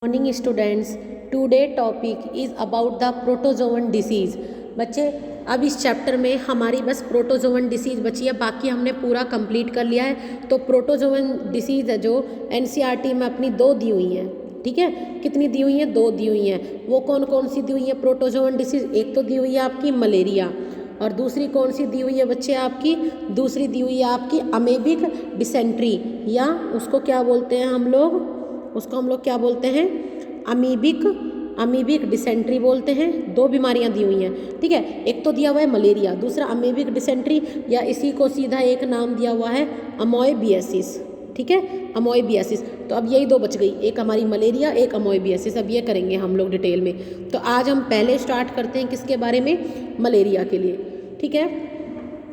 Morning students, today topic is about the protozoan disease. बच्चे अब इस चैप्टर में हमारी बस प्रोटोजोवन डिसीज़ बची है, बाकी हमने पूरा कंप्लीट कर लिया है। तो प्रोटोजोवन डिसीज़ है जो एनसीईआरटी में अपनी 2 दी हुई हैं, ठीक है। कितनी दी हुई हैं? 2 दी हुई हैं। वो कौन कौन सी दी हुई है प्रोटोजोवन डिसीज़? एक तो दी हुई है आपकी मलेरिया, और दूसरी कौन सी दी हुई है बच्चे आपकी? दूसरी दी हुई है आपकी अमेबिक डिसेंट्री, या उसको क्या बोलते हैं हम लोग? उसको हम लोग क्या बोलते हैं? अमीबिक डिसेंट्री बोलते हैं। 2 बीमारियां दी हुई हैं, ठीक है। एक तो दिया हुआ है मलेरिया, दूसरा अमीबिक डिसेंट्री, या इसी को सीधा एक नाम दिया हुआ है अमोएबियासिस, ठीक है, अमोएबियासिस। तो अब यही 2 बच गई, एक हमारी मलेरिया, एक अमोएबियासिस। अब ये करेंगे हम लोग डिटेल में। तो आज हम पहले स्टार्ट करते हैं किसके बारे में? मलेरिया के लिए, ठीक है।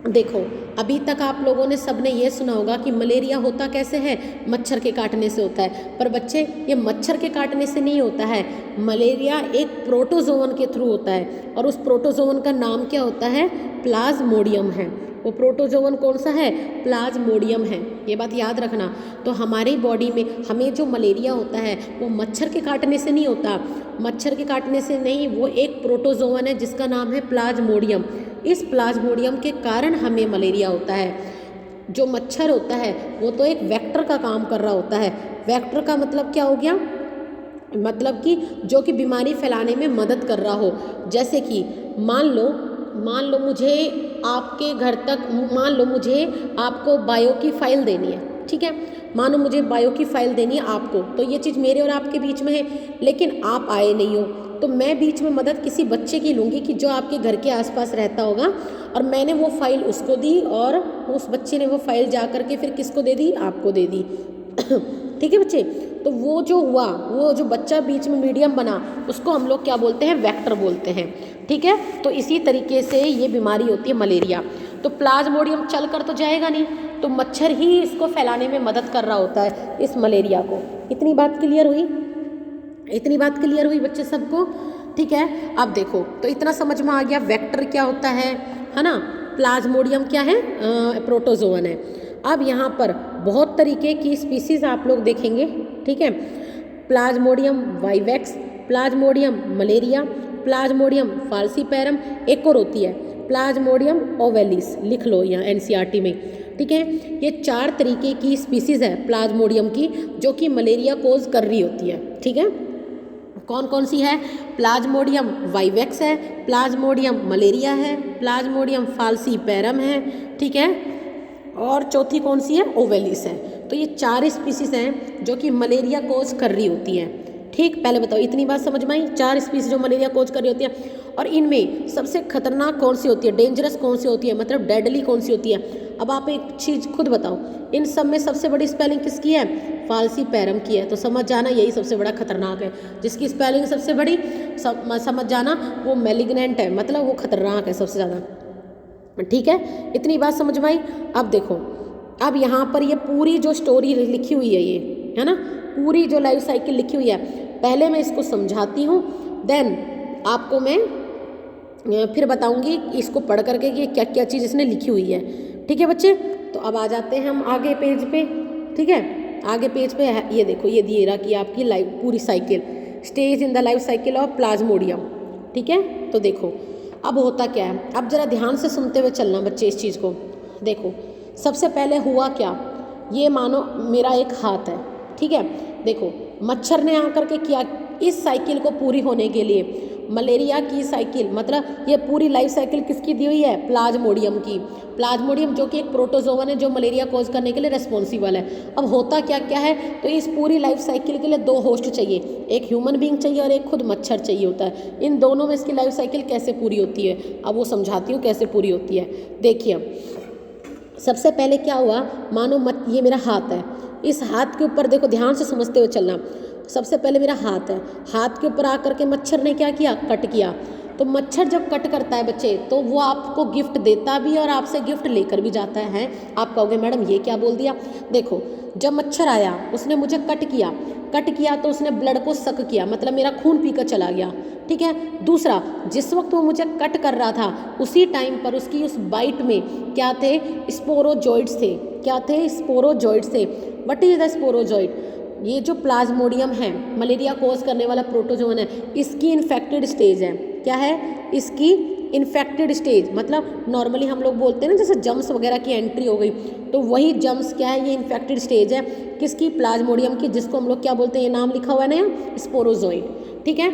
देखो, अभी तक आप लोगों ने सबने ये सुना होगा कि मलेरिया होता कैसे है? मच्छर के काटने से होता है। पर बच्चे, ये मच्छर के काटने से नहीं होता है। मलेरिया एक प्रोटोजोवन के थ्रू होता है, और उस प्रोटोजोवन का नाम क्या होता है? प्लाज्मोडियम है। वो प्रोटोजोवन कौन सा है? प्लाज्मोडियम है। ये बात याद रखना। तो हमारी बॉडी में हमें जो मलेरिया होता है वो मच्छर के काटने से नहीं होता। मच्छर के काटने से नहीं, वो एक प्रोटोजोवन है जिसका नाम है प्लाज्मोडियम। इस प्लाज्मोडियम के कारण हमें मलेरिया होता है। जो मच्छर होता है वो तो एक वेक्टर का काम कर रहा होता है। वेक्टर का मतलब क्या हो गया? मतलब कि जो कि बीमारी फैलाने में मदद कर रहा हो। जैसे कि मान लो मुझे आपके घर तक, मान लो मुझे आपको बायो की फाइल देनी है, ठीक है। मानो मुझे बायो की फाइल देनी है आपको, तो ये चीज़ मेरे और आपके बीच में है, लेकिन आप आए नहीं हो। तो मैं बीच में मदद किसी बच्चे की लूँगी कि जो आपके घर के आसपास रहता होगा, और मैंने वो फाइल उसको दी, और उस बच्चे ने वो फाइल जा कर के फिर किसको दे दी? आपको दे दी। ठीक है बच्चे। तो वो जो हुआ, वो जो बच्चा बीच में मीडियम बना, उसको हम लोग क्या बोलते हैं? वेक्टर बोलते हैं, ठीक है। तो इसी तरीके से ये बीमारी होती है मलेरिया। तो प्लाज्मोडियम चल कर तो जाएगा नहीं, तो मच्छर ही इसको फैलाने में मदद कर रहा होता है, इस मलेरिया को। इतनी बात क्लियर हुई? इतनी बात क्लियर हुई बच्चे सबको? ठीक है। अब देखो, तो इतना समझ में आ गया वेक्टर क्या होता है ना। प्लाज्मोडियम क्या है? प्रोटोजोवन है। अब यहाँ पर बहुत तरीके की स्पीसीज आप लोग देखेंगे, ठीक है। Plasmodium vivax, Plasmodium malariae, Plasmodium falciparum, एक और होती है प्लाज्मोडियम ओवेलिस, लिख लो यहाँ एनसीईआरटी में, ठीक है। ये 4 तरीके की स्पीसीज है प्लाज्मोडियम की, जो कि मलेरिया कोज कर रही होती है, ठीक है। कौन कौन सी है? प्लाज्मोडियम वाइवेक्स है, प्लाज्मोडियम मलेरिया है, प्लाज्मोडियम फाल्सीपैरम है, ठीक है, और चौथी कौन सी है? ओवेलिस है। तो ये 4 स्पीसीज हैं जो कि मलेरिया कोज कर रही होती हैं, ठीक। पहले बताओ, इतनी बात समझ में आई? 4 स्पीसीज जो मलेरिया कोज कर रही होती है। और इनमें सबसे खतरनाक कौन सी होती है? डेंजरस कौन सी होती है? मतलब डेडली कौन सी होती है? अब आप एक चीज़ खुद बताओ, इन सब में सबसे बड़ी स्पेलिंग किसकी है? फाल्सीपैरम की है। तो समझ जाना यही सबसे बड़ा खतरनाक है। जिसकी स्पेलिंग सबसे बड़ी, समझ जाना वो मैलिग्नेंट है, मतलब वो खतरनाक है सबसे ज़्यादा, ठीक है। इतनी बात समझ में आई? अब देखो, अब यहाँ पर ये पूरी जो स्टोरी लिखी हुई है, ये है ना, पूरी जो लाइफ साइकिल लिखी हुई है, पहले मैं इसको समझाती हूँ, देन आपको मैं फिर बताऊंगी इसको पढ़ करके कि क्या क्या चीज़ इसने लिखी हुई है, ठीक है बच्चे। तो अब आ जाते हैं हम आगे पेज पे, ठीक है। आगे पेज पे है, ये देखो, ये दिए रहा कि आपकी लाइफ पूरी cycle, stage in the life cycle of Plasmodium, ठीक है। तो देखो अब होता क्या है, अब जरा ध्यान से सुनते हुए चलना बच्चे इस चीज़ को। देखो, सबसे पहले हुआ क्या, ये मानो मेरा एक हाथ है, ठीक है। देखो, मच्छर ने आकर के किया, इस साइकिल को पूरी होने के लिए, मलेरिया की साइकिल, मतलब ये पूरी लाइफ साइकिल किसकी दी हुई है? प्लाज्मोडियम की। प्लाज्मोडियम जो कि एक प्रोटोजोवन है जो मलेरिया कॉज करने के लिए रिस्पॉन्सिबल है। अब होता क्या क्या है, तो इस पूरी लाइफ साइकिल के लिए 2 होस्ट चाहिए, एक ह्यूमन बीइंग चाहिए और एक खुद मच्छर चाहिए होता है। इन दोनों में इसकी लाइफ साइकिल कैसे पूरी होती है, अब वो समझाती हूँ कैसे पूरी होती है। देखिए, सबसे पहले क्या हुआ, मानो ये मेरा हाथ है, इस हाथ के ऊपर देखो, ध्यान से समझते हुए चलना। सबसे पहले मेरा हाथ है, हाथ के ऊपर आकर के मच्छर ने क्या किया? कट किया। तो मच्छर जब कट करता है बच्चे, तो वो आपको गिफ्ट देता भी और आपसे गिफ्ट लेकर भी जाता है। आप कहोगे मैडम ये क्या बोल दिया? देखो, जब मच्छर आया, उसने मुझे कट किया तो उसने ब्लड को सक किया, मतलब मेरा खून पीकर चला गया, ठीक है। दूसरा, जिस वक्त वो मुझे कट कर रहा था, उसी टाइम पर उसकी उस बाइट में क्या थे? स्पोरोजोइड्स थे। क्या थे? स्पोरोजोइड्स थे। What is the sporozoite? ये जो प्लाज्मोडियम है, मलेरिया कोज करने वाला प्रोटोजोन है, इसकी इन्फेक्टेड स्टेज है। क्या है? इसकी इन्फेक्टेड स्टेज, मतलब नॉर्मली हम लोग बोलते हैं ना जैसे जम्स वगैरह की एंट्री हो गई, तो वही जम्स क्या है, ये इन्फेक्टेड स्टेज है किसकी? प्लाज्मोडियम की, जिसको हम लोग क्या बोलते हैं, ये नाम लिखा हुआ है ना यहाँ, स्पोरोजोइड। ठीक है,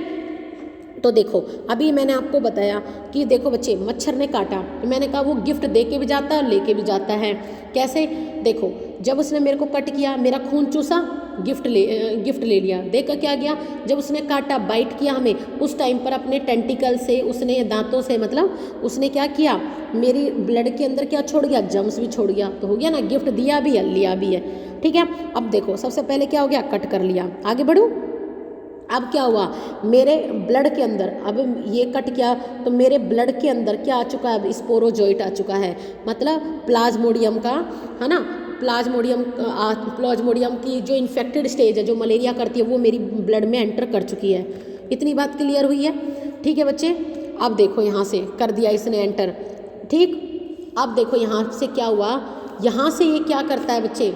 तो देखो अभी मैंने आपको बताया कि देखो बच्चे, मच्छर ने काटा तो मैंने कहा वो गिफ्ट दे के भी जाता है और लेके भी जाता है। कैसे? देखो, जब उसने मेरे को कट किया, मेरा खून चूसा, गिफ्ट ले लिया। देखकर क्या गया, जब उसने काटा, बाइट किया हमें, उस टाइम पर अपने टेंटिकल से, उसने दांतों से, मतलब उसने क्या किया, मेरी ब्लड के अंदर क्या छोड़ गया, जम्स भी छोड़ गया। तो हो गया ना, गिफ्ट दिया भी है, लिया भी है। ठीक है, अब देखो सबसे पहले क्या हो गया, कट कर लिया। आगे बढ़ूँ, अब क्या हुआ, मेरे ब्लड के अंदर, अब ये कट किया तो मेरे ब्लड के अंदर क्या आ चुका है, अब स्पोरोजोइट आ चुका है, मतलब प्लाज्मोडियम का, है ना, प्लाज्मोडियम की जो इन्फेक्टेड स्टेज है, जो मलेरिया करती है, वो मेरी ब्लड में एंटर कर चुकी है। इतनी बात क्लियर हुई है? ठीक है बच्चे, अब देखो यहाँ से कर दिया इसने एंटर। ठीक, अब देखो यहाँ से क्या हुआ, यहाँ से ये क्या करता है बच्चे,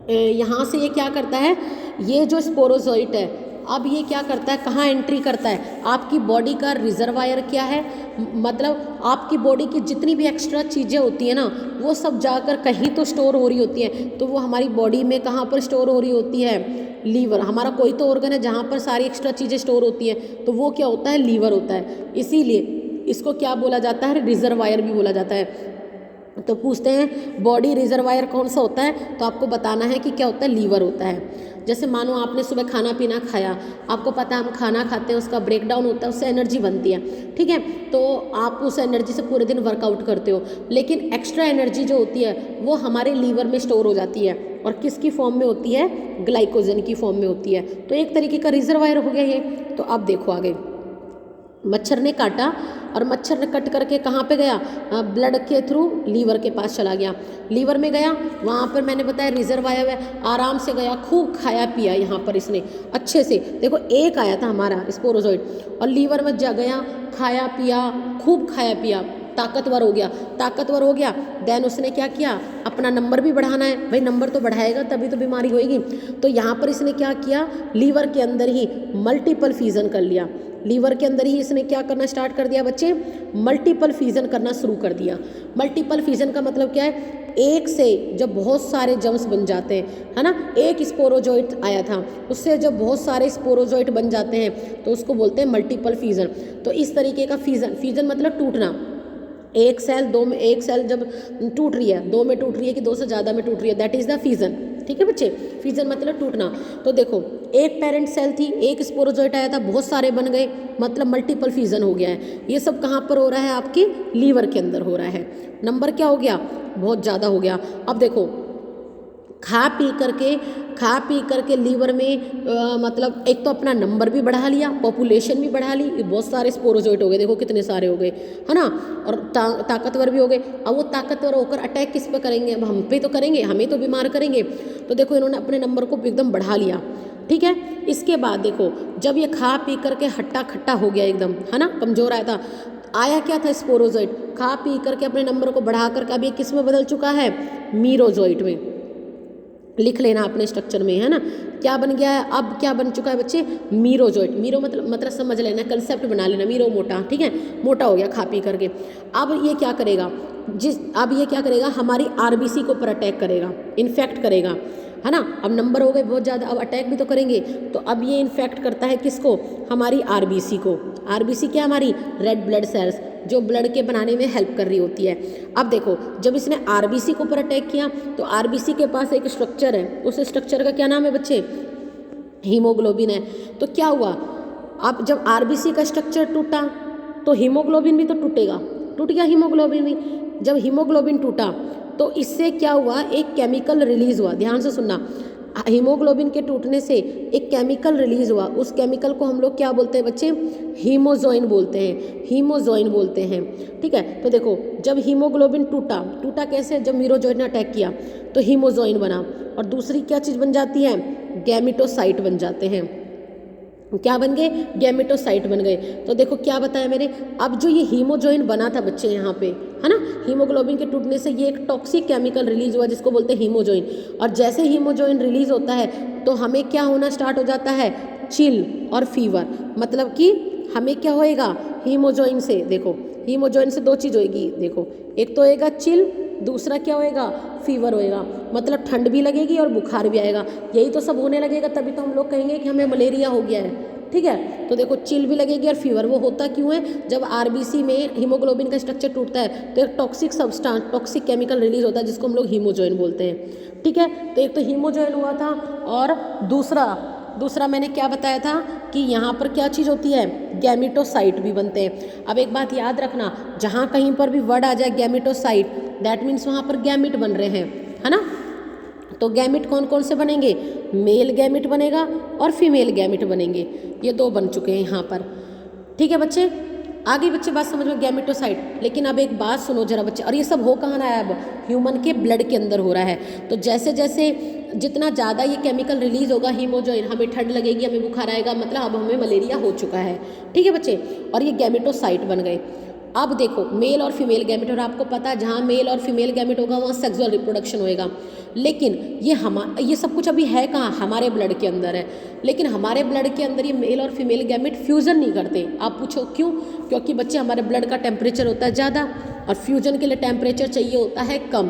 यहाँ से ये क्या करता है, ये जो स्पोरोजोइट है, अब ये क्या करता है, कहाँ एंट्री करता है, आपकी बॉडी का रिजर्वायर क्या है, मतलब आपकी बॉडी की जितनी भी एक्स्ट्रा चीज़ें होती हैं ना, वो सब जाकर कहीं तो स्टोर हो रही होती हैं। तो वो हमारी बॉडी में कहाँ पर स्टोर हो रही होती है, लीवर, हमारा कोई तो ऑर्गन है जहाँ पर सारी एक्स्ट्रा चीज़ें स्टोर होती हैं, तो वो क्या होता है, लीवर होता है। इसीलिए इसको क्या बोला जाता है, रिजर्वायर भी बोला जाता है। तो पूछते हैं बॉडी रिजर्वायर कौन सा होता है, तो आपको बताना है कि क्या होता है, लीवर होता है। जैसे मानो आपने सुबह खाना पीना खाया, आपको पता है हम खाना खाते हैं, उसका ब्रेकडाउन होता है, उससे एनर्जी बनती है। ठीक है, तो आप उस एनर्जी से पूरे दिन वर्कआउट करते हो, लेकिन एक्स्ट्रा एनर्जी जो होती है वो हमारे लीवर में स्टोर हो जाती है, और किसकी फॉर्म में होती है, ग्लाइकोजन की फॉर्म में होती है। तो एक तरीके का रिजर्वायर हो गया ये। तो अब देखो आगे, मच्छर ने काटा और मच्छर ने कट करके कहाँ पे गया, ब्लड के थ्रू लीवर के पास चला गया। लीवर में गया, वहाँ पर मैंने बताया रिजर्वायर है, आराम से गया, खूब खाया पिया यहाँ पर इसने अच्छे से। देखो एक आया था हमारा स्पोरोजोइड, और लीवर में जा गया, खाया पिया, खूब खाया पिया, ताकतवर हो गया। देन उसने क्या किया, अपना नंबर भी बढ़ाना है भाई, नंबर तो बढ़ाएगा तभी तो बीमारी होएगी। तो यहाँ पर इसने क्या किया, लीवर के अंदर ही मल्टीपल फ्यूजन कर लिया। लीवर के अंदर ही इसने क्या करना स्टार्ट कर दिया बच्चे, मल्टीपल फ्यूजन करना शुरू कर दिया। मल्टीपल फ्यूजन का मतलब क्या है, एक से जब बहुत सारे जम्स बन जाते हैं, है ना, एक स्पोरोजोइट आया था, उससे जब बहुत सारे स्पोरोजोइट बन जाते हैं तो उसको बोलते हैं मल्टीपल फ्यूजन। तो इस तरीके का फ्यूजन मतलब टूटना, एक सेल जब टूट रही है, दो में टूट रही है कि दो से ज़्यादा में टूट रही है, दैट इज़ द फ्यूजन। ठीक है बच्चे, फ्यूजन मतलब टूटना। तो देखो एक पेरेंट सेल थी, एक स्पोरोजोइट आया था, बहुत सारे बन गए, मतलब मल्टीपल फ्यूजन हो गया है। ये सब कहाँ पर हो रहा है, आपके लीवर के अंदर हो रहा है। नंबर क्या हो गया, बहुत ज़्यादा हो गया। अब देखो खा पी करके लीवर में मतलब एक तो अपना नंबर भी बढ़ा लिया, पॉपुलेशन भी बढ़ा ली, बहुत सारे स्पोरोजोइट हो गए, देखो कितने सारे हो गए, है ना, और ताकतवर भी हो गए। अब वो ताकतवर होकर अटैक किस पे करेंगे, अब हम पे तो करेंगे, हमें तो बीमार करेंगे। तो देखो इन्होंने अपने नंबर को एकदम बढ़ा लिया। ठीक है, इसके बाद देखो जब ये खा पी करके हट्टा खट्टा हो गया एकदम, है ना, कमजोर आया था, आया क्या था स्पोरोजोइट, खा पी करके अपने नंबर को बढ़ा करके अब ये किस में बदल चुका है, मीरोजोइट में। लिख लेना अपने स्ट्रक्चर में, है ना, क्या बन गया है, अब क्या बन चुका है बच्चे, मीरोजोइट। मीरो मतलब समझ लेना, कंसेप्ट बना लेना, मीरो मोटा, ठीक है, मोटा हो गया खा पी करके। अब ये क्या करेगा, हमारी आरबीसी को ऊपर अटैक करेगा, इन्फेक्ट करेगा, है ना। अब नंबर हो गए बहुत ज़्यादा, अब अटैक भी तो करेंगे, तो अब ये इन्फेक्ट करता है किसको, हमारी आरबीसी को। आरबीसी क्या, हमारी रेड ब्लड सेल्स, जो ब्लड के बनाने में हेल्प कर रही होती है। अब देखो जब इसने आरबीसी के ऊपर अटैक किया तो आरबीसी के पास एक स्ट्रक्चर है, उस स्ट्रक्चर का क्या नाम है बच्चे, हीमोग्लोबिन है। तो क्या हुआ, अब जब आरबीसी का स्ट्रक्चर टूटा तो हीमोग्लोबिन भी तो टूटेगा, टूट गया हीमोग्लोबिन भी। जब हीमोग्लोबिन टूटा तो इससे क्या हुआ, एक केमिकल रिलीज हुआ, ध्यान से सुनना, हीमोग्लोबिन के टूटने से एक केमिकल रिलीज हुआ, उस केमिकल को हम लोग क्या बोलते हैं बच्चे, हीमोजोइन बोलते हैं। ठीक है, तो देखो जब हीमोग्लोबिन टूटा कैसे, जब मीरोजोइन ने अटैक किया तो हीमोजोइन बना, और दूसरी क्या चीज़ बन जाती है, गैमेटोसाइट बन जाते हैं। क्या बन गए, गैमेटोसाइट बन गए। तो देखो क्या बताया मैंने, अब जो ये हीमोजॉइन बना था बच्चे यहाँ पे, है ना, हीमोग्लोबिन के टूटने से ये एक टॉक्सिक केमिकल रिलीज हुआ जिसको बोलते हैं हीमोजॉइन। और जैसे हीमोजॉइन रिलीज होता है तो हमें क्या होना स्टार्ट हो जाता है, चिल और फीवर। मतलब कि हमें क्या होएगा, हीमोजॉइन से, देखो हीमोजॉइन से दो चीज़ होएगी, देखो एक तो होएगा चिल, दूसरा क्या होएगा, फीवर होएगा। मतलब ठंड भी लगेगी और बुखार भी आएगा। यही तो सब होने लगेगा तभी तो हम लोग कहेंगे कि हमें मलेरिया हो गया है, ठीक है। तो देखो चिल भी लगेगी और फीवर, वो होता क्यों है, जब आरबीसी में हीमोग्लोबिन का स्ट्रक्चर टूटता है तो एक toxic substance, toxic chemical release होता है जिसको हम लोग हीमोजॉइन बोलते हैं, ठीक है। तो एक तो हीमोजॉइन हुआ था और दूसरा मैंने क्या बताया था कि यहाँ पर क्या चीज़ होती है, गैमेटोसाइट भी बनते हैं। अब एक बात याद रखना, जहाँ कहीं पर भी वर्ड आ जाए गैमेटोसाइट, दैट मीन्स वहाँ पर गैमिट बन रहे हैं, है ना। तो गैमिट कौन कौन से बनेंगे, मेल गैमिट बनेगा और फीमेल गैमिट बनेंगे, ये दो बन चुके हैं यहाँ पर, ठीक है बच्चे। आगे बच्चे बात समझ में, गैमेटोसाइट। लेकिन अब एक बात सुनो जरा बच्चे, और ये सब हो कहाँ रहा है, अब ह्यूमन के ब्लड के अंदर हो रहा है। तो जैसे जैसे जितना ज़्यादा ये केमिकल रिलीज होगा हीमोजॉइन, हमें ठंड लगेगी, हमें बुखार आएगा, मतलब अब हमें मलेरिया हो चुका है, ठीक है बच्चे। और ये गैमेटोसाइट बन गए। अब देखो मेल और फीमेल गैमेट, और आपको पता है जहाँ मेल और फीमेल गैमेट होगा वहाँ सेक्सुअल रिप्रोडक्शन होएगा। लेकिन ये सब कुछ अभी है कहाँ, हमारे ब्लड के अंदर है। लेकिन हमारे ब्लड के अंदर ये मेल और फीमेल गैमेट फ्यूजन नहीं करते। आप पूछो क्यों, क्योंकि बच्चे हमारे ब्लड का टेम्परेचर होता है ज़्यादा और फ्यूजन के लिए टेम्परेचर चाहिए होता है कम,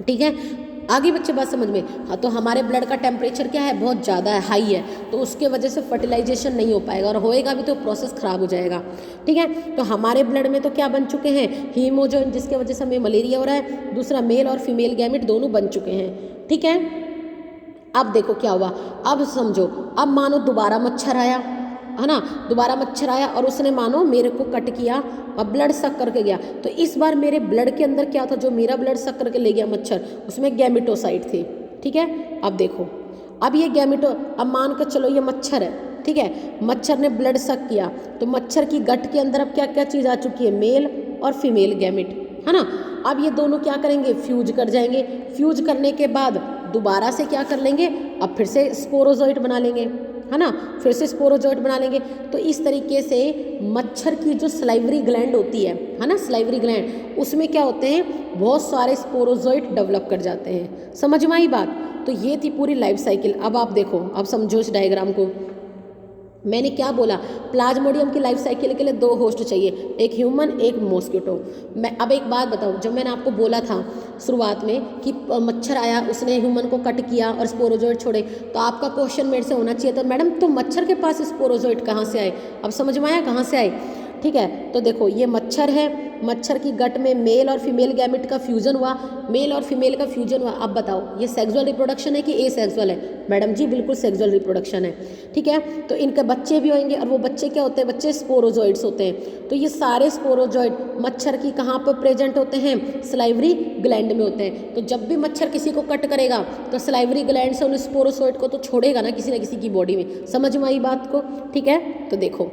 ठीक है। आगे बच्चे बात समझ में, हाँ, तो हमारे ब्लड का टेम्परेचर क्या है, बहुत ज़्यादा है, हाई है, तो उसके वजह से फर्टिलाइजेशन नहीं हो पाएगा, और होएगा भी तो प्रोसेस खराब हो जाएगा, ठीक है। तो हमारे ब्लड में तो क्या बन चुके हैं, हीमोजॉइन, जिसके वजह से हमें मलेरिया हो रहा है, दूसरा मेल और फीमेल गैमेट दोनों बन चुके हैं, ठीक है। अब देखो क्या हुआ, अब समझो, अब मानो दोबारा मच्छर आया, है ना, दोबारा मच्छर आया और उसने मानो मेरे को कट किया और ब्लड सक करके गया। तो इस बार मेरे ब्लड के अंदर क्या था, जो मेरा ब्लड सक करके ले गया मच्छर, उसमें गैमेटोसाइट थे, ठीक है। अब देखो, अब ये अब मान कर चलो ये मच्छर है, ठीक है, मच्छर ने ब्लड सक किया, तो मच्छर की गट के अंदर अब क्या क्या चीज़ आ चुकी है, मेल और फीमेल गैमेट, है ना। अब ये दोनों क्या करेंगे, फ्यूज कर जाएंगे। फ्यूज करने के बाद दोबारा से क्या कर लेंगे, अब फिर से स्पोरोजोइट बना लेंगे, है ना, फिर से स्पोरोजोइट बना लेंगे। तो इस तरीके से मच्छर की जो सलाइवरी ग्लैंड होती है ना, सलाइवरी ग्लैंड, उसमें क्या होते हैं, बहुत सारे स्पोरोजोइट डेवलप कर जाते हैं। समझ में आई बात। तो ये थी पूरी लाइफ साइकिल। अब आप देखो, अब समझो इस डायग्राम को, मैंने क्या बोला, प्लाज्मोडियम की लाइफ साइकिल के लिए दो होस्ट चाहिए, एक ह्यूमन एक मॉस्किटो। मैं अब एक बात बताऊँ, जब मैंने आपको बोला था शुरुआत में कि मच्छर आया, उसने ह्यूमन को कट किया और स्पोरोजोइट छोड़े, तो आपका क्वेश्चन मेरे से होना चाहिए था, मैडम तो मच्छर के पास स्पोरोजोइट कहाँ से आए। अब समझ में आया कहाँ से आए, ठीक है। तो देखो ये मच्छर है, मच्छर की गट में मेल और फीमेल गैमेट का फ्यूजन हुआ, मेल और फीमेल का फ्यूजन हुआ। अब बताओ ये सेक्सुअल रिप्रोडक्शन है कि ए सेक्सुअल है, मैडम जी बिल्कुल सेक्सुअल रिप्रोडक्शन है, ठीक है। तो इनके बच्चे भी होंगे, और वो बच्चे क्या होते हैं, बच्चे स्पोरोजोइड्स होते हैं। तो ये सारे स्पोरोजोइड मच्छर की कहाँ पर प्रेजेंट होते हैं, सलाइवरी ग्लैंड में होते हैं। तो जब भी मच्छर किसी को कट करेगा तो सलाइवरी ग्लैंड से उन स्पोरोजोइड को तो छोड़ेगा ना किसी की बॉडी में। समझ में आई बात को, ठीक है। तो देखो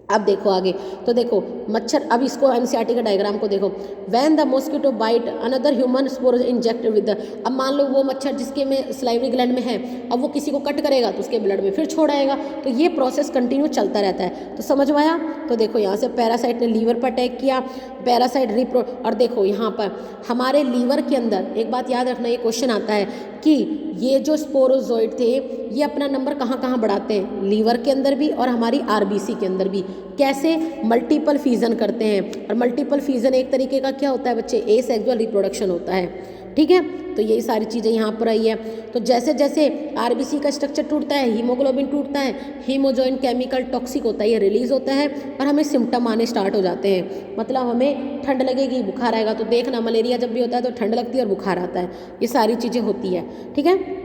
अब देखो आगे, तो देखो मच्छर, अब इसको एनसीईआरटी का डायग्राम को देखो, when the mosquito bite another human spore injected with the, अब मान लो वो मच्छर जिसके में सलाइवरी ग्लैंड में है, अब वो किसी को कट करेगा तो उसके ब्लड में फिर छोड़ आएगा। तो ये प्रोसेस कंटिन्यू चलता रहता है। तो समझ में आया। तो देखो यहाँ से पैरासाइट ने लीवर पर अटैक किया, पैरासाइट और देखो यहाँ पर हमारे लीवर के अंदर एक बात याद रखना, ये क्वेश्चन आता है कि ये जो स्पोरोजोइड थे ये अपना नंबर कहाँ कहाँ बढ़ाते हैं, लीवर के अंदर भी और हमारी आरबीसी के अंदर भी। कैसे, मल्टीपल फ्यूजन करते हैं। और मल्टीपल फ्यूजन एक तरीके का क्या होता है बच्चे, एसेक्सुअल रिप्रोडक्शन होता है, ठीक है। तो यही सारी चीज़ें यहाँ पर आई है। तो जैसे जैसे आरबीसी का स्ट्रक्चर टूटता है, हीमोग्लोबिन टूटता है, हीमोजॉइन केमिकल टॉक्सिक होता है, ये रिलीज होता है और हमें सिम्टम आने स्टार्ट हो जाते हैं। मतलब हमें ठंड लगेगी, बुखार आएगा। तो देखना मलेरिया जब भी होता है तो ठंड लगती है और बुखार आता है, ये सारी चीज़ें होती है, ठीक है।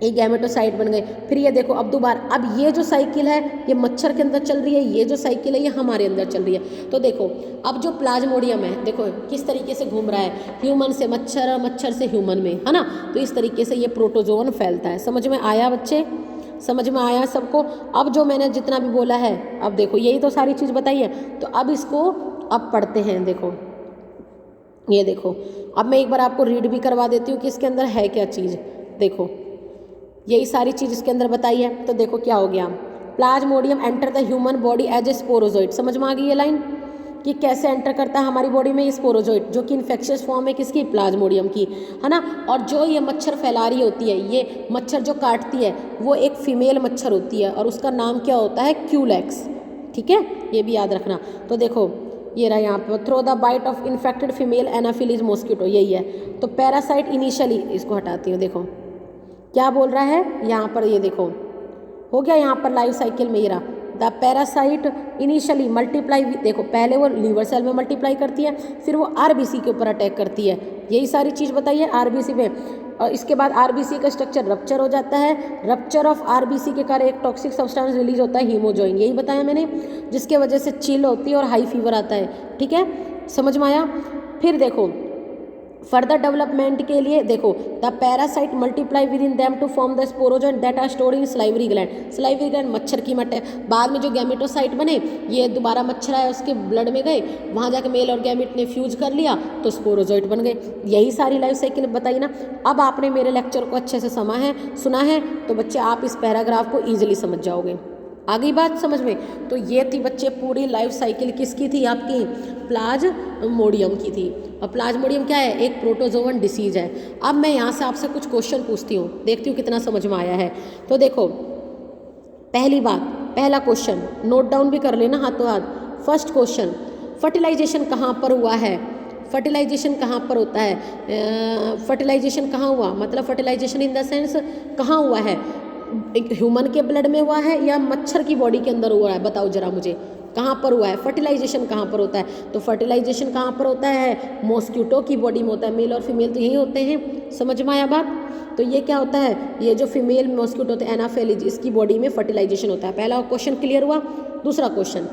ये गैमेटोसाइट बन गए। फिर ये देखो अब दोबारा, अब ये जो साइकिल है ये मच्छर के अंदर चल रही है, ये जो साइकिल है ये हमारे अंदर चल रही है। तो देखो अब जो प्लाज्मोडियम है देखो किस तरीके से घूम रहा है, ह्यूमन से मच्छर और मच्छर से ह्यूमन में, है ना। तो इस तरीके से ये प्रोटोजोन फैलता है। समझ में आया बच्चे, समझ में आया सबको। अब जो मैंने जितना भी बोला है, अब देखो यही तो सारी चीज़ बताई है। तो अब इसको अब पढ़ते हैं। देखो ये देखो, अब मैं एक बार आपको रीड भी करवा देती हूँ कि इसके अंदर है क्या चीज़। देखो यही सारी चीज़ इसके अंदर बताई है। तो देखो क्या हो गया, plasmodium enter the human body as a sporozoite. समझ में आ गई ये लाइन कि कैसे एंटर करता है हमारी बॉडी में ये स्पोरोजोइट, जो कि इन्फेक्शियस फॉर्म है किसकी, प्लाज्मोडियम की, है ना। और जो ये मच्छर फैला रही होती है, ये मच्छर जो काटती है वो एक फीमेल मच्छर होती है और उसका नाम क्या होता है, क्यूलेक्स। ठीक है, ये भी याद रखना। तो देखो ये रहा यहाँ पर, through the bite of infected female anopheles mosquito, यही है। तो पैरासाइट इनिशियली, इसको हटाती हूँ, देखो क्या बोल रहा है यहाँ पर, ये देखो हो गया यहाँ पर लाइफ साइकिल में, ये रहा द पैरासाइट इनिशियली मल्टीप्लाई, देखो पहले वो लीवर सेल में मल्टीप्लाई करती है, फिर वो आरबीसी के ऊपर अटैक करती है, यही सारी चीज़ बताइए आरबीसी में। और इसके बाद आरबीसी का स्ट्रक्चर रप्चर हो जाता है, रप्चर ऑफ आरबीसी के कारण एक टॉक्सिक सब्सटेंस रिलीज होता है, हीमोजोइन, यही बताया मैंने, जिसके वजह से चिल होती है और हाई फीवर आता है। ठीक है, समझ में आया। फिर देखो फर्दर डेवलपमेंट के लिए देखो, the parasite multiply within them to form the sporozoite that are stored in salivary gland. Salivary gland मच्छर की मट है, बाद में जो गैमेटोसाइट बने ये दोबारा मच्छर आया उसके ब्लड में गए, वहाँ जाके मेल और गैमेट ने फ्यूज कर लिया तो स्पोरोजोइट बन गए। यही सारी लाइफ साइकिल बताई ना। अब आपने मेरे लेक्चर को अच्छे से सुना है तो बच्चे आप इस पैराग्राफ को ईजिली समझ जाओगे। आ गई बात समझ में। तो ये थी बच्चे पूरी लाइफ साइकिल किसकी थी, आपकी प्लाज्मोडियम की थी। और प्लाज्मोडियम क्या है, एक प्रोटोजोवन डिसीज है। अब मैं यहाँ से आपसे कुछ क्वेश्चन पूछती हूँ, देखती हूँ कितना समझ में आया है। तो देखो पहली बात, पहला क्वेश्चन नोट डाउन भी कर लेना हाथों हाथ। फर्स्ट क्वेश्चन, फर्टिलाइजेशन कहाँ पर हुआ है, फर्टिलाइजेशन कहाँ पर होता है, फर्टिलाइजेशन कहाँ हुआ, मतलब फर्टिलाइजेशन इन द सेंस कहाँ हुआ है, ह्यूमन के ब्लड में हुआ है या मच्छर की बॉडी के अंदर हुआ है, बताओ जरा मुझे कहाँ पर हुआ है, फर्टिलाइजेशन कहाँ पर होता है। तो फर्टिलाइजेशन कहाँ पर होता है, मॉस्किटो की बॉडी में होता है, मेल और फीमेल तो यही होते हैं। समझ में आया बात। तो ये क्या होता है, ये जो फीमेल मॉस्किटो होते हैं एनाफेलिज, इसकी बॉडी में फर्टिलाइजेशन होता है। पहला क्वेश्चन क्लियर हुआ। दूसरा क्वेश्चन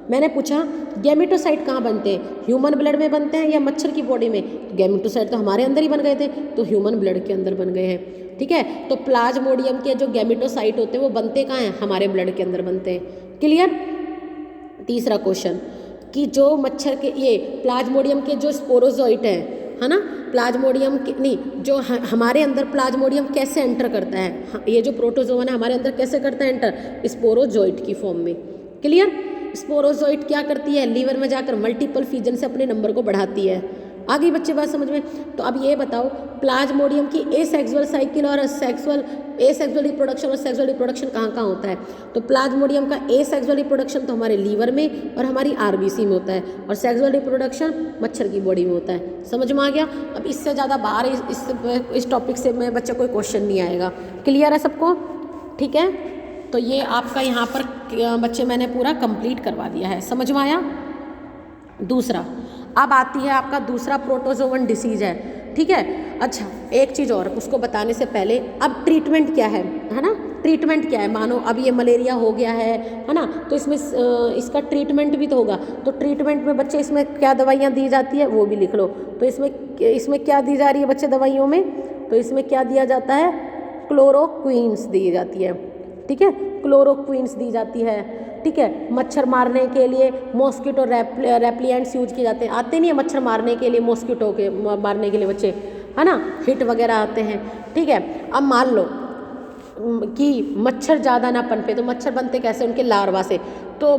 मैंने पूछा गैमेटोसाइट कहाँ बनते हैं, ह्यूमन ब्लड में बनते हैं या मच्छर की बॉडी में। गैमेटोसाइट तो हमारे अंदर ही बन गए थे, तो ह्यूमन ब्लड के अंदर बन गए हैं। ठीक है, तो प्लाज्मोडियम के जो गैमेटोसाइट होते हैं वो बनते कहाँ हैं, हमारे ब्लड के अंदर बनते हैं। क्लियर। तीसरा क्वेश्चन कि जो मच्छर के ये प्लाज्मोडियम के जो स्पोरोजोइट है ना, प्लाज्मोडियम के नहीं, जो हमारे अंदर प्लाज्मोडियम कैसे एंटर करता है, ये जो प्रोटोजोवन है हमारे अंदर कैसे करता है एंटर, स्पोरोजोइट की फॉर्म में। क्लियर। स्पोरोजोइट क्या करती है, लीवर में जाकर मल्टीपल फीजन से अपने नंबर को बढ़ाती है। आगे बच्चे बात समझ में। तो अब ये बताओ प्लाज्मोडियम की एसेक्सुअल साइकिल और एसेक्सुअल रिप्रोडक्शन और सेक्सुअल रिप्रोडक्शन कहाँ कहाँ होता है। तो प्लाज्मोडियम का एसेक्सुअल रिप्रोडक्शन तो हमारे लीवर में और हमारी आरबीसी में होता है, और सेक्सुअल रिप्रोडक्शन मच्छर की बॉडी में होता है। समझ में आ गया। अब इससे ज़्यादा बाहर इस टॉपिक से में बच्चे कोई क्वेश्चन नहीं आएगा। क्लियर है सबको। ठीक है, तो ये आपका यहाँ पर बच्चे मैंने पूरा कंप्लीट करवा दिया है। समझ में आया। दूसरा अब आती है आपका दूसरा प्रोटोजोवन डिसीज है। ठीक है। अच्छा एक चीज़ और उसको बताने से पहले अब ट्रीटमेंट क्या है ना, ट्रीटमेंट क्या है। मानो अब ये मलेरिया हो गया है ना, तो इसमें इसका ट्रीटमेंट भी तो होगा। तो ट्रीटमेंट में बच्चे इसमें क्या दवाइयाँ दी जाती है वो भी लिख लो। तो इसमें क्या दी जा रही है बच्चे दवाइयों में, तो इसमें क्या दिया जाता है, क्लोरोक्वीन्स दी जाती है। ठीक है, क्लोरोक्वीन्स दी जाती है। ठीक है, मच्छर मारने के लिए मॉस्किटो रेप्लिएंट्स यूज किए जाते हैं। आते नहीं है मच्छर मारने के लिए, मॉस्किटो के मारने के लिए बच्चे, है ना, हिट वगैरह आते हैं। ठीक है, अब मान लो कि मच्छर ज़्यादा ना पनपे, तो मच्छर बनते कैसे, उनके लार्वा से। तो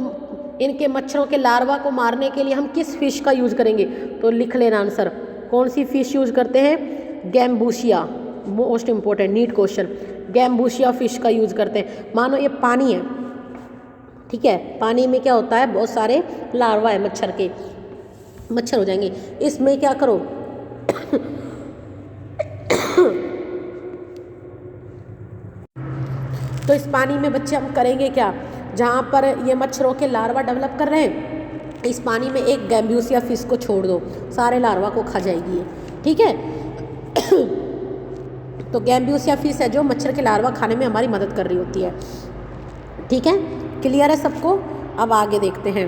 इनके मच्छरों के लार्वा को मारने के लिए हम किस फिश का यूज़ करेंगे, तो लिख लेना आंसर। कौन सी फिश यूज करते हैं, Gambusia. Most important NEET question, Gambusia fish का यूज करते हैं। मानो ये पानी है, ठीक है, पानी में क्या होता है, बहुत सारे लार्वा है मच्छर के, मच्छर हो जाएंगे। इसमें क्या करो तो इस पानी में बच्चे हम करेंगे क्या, जहाँ पर ये मच्छरों के लार्वा डेवलप कर रहे हैं, इस पानी में एक गैम्बूसिया फिश को छोड़ दो, सारे लार्वा को खा जाएगी ये। ठीक है तो गैम्बूसिया फिश है जो मच्छर के लार्वा खाने में हमारी मदद कर रही होती है। ठीक है, क्लियर है सबको। अब आगे देखते हैं।